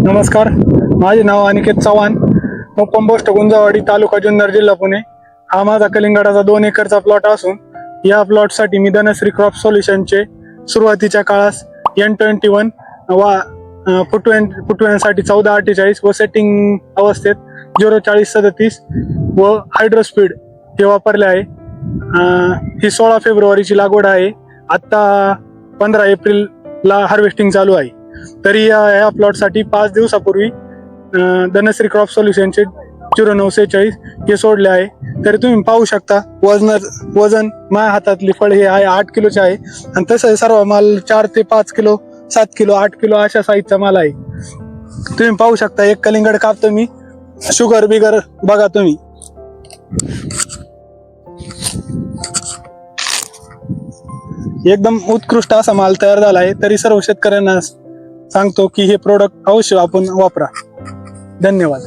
नमस्कार, माझे नाव अनिकेत चव्हाण, मुक्काम पोस्ट गुंजावाडी, तालुका जुन्नर, जिल्हा पुणे. हा माझा कलिंगडाचा 2 एकरचा प्लॉट असून या प्लॉटसाठी मी धनश्री क्रॉप सोल्युशनचे सुरुवातीच्या काळास N21 फुटव्यांसाठी 1448 व सेटिंग अवस्थेत 04037 व हायड्रोस्पीड हे वापरले आहे. ही 16 फेब्रुवारीची लागवड आहे. आत्ता 15 एप्रिलला हार्वेस्टिंग चालू आहे. तरी या प्लॉटसाठी 5 दिवसापूर्वी धनश्री क्रॉप सोल्युशनचे 0946 हे सोडले आहे. तरी तुम्ही पाहू शकता वजन माझ्या हातातली फळ हे आहे 8 किलोचे आहे आणि तसं सर्व माल 4 ते 5 किलो 7 किलो 8 किलो अशा साईजचा माल आहे. तुम्ही पाहू शकता एक कलिंगड कापतो मी. शुगर बिगर बघा तुम्ही. एकदम उत्कृष्ट असा माल तयार झाला आहे. तरी सर्व शेतकऱ्यांना सांगतो की हे प्रोडक्ट अवश्य आपण वापरा. धन्यवाद.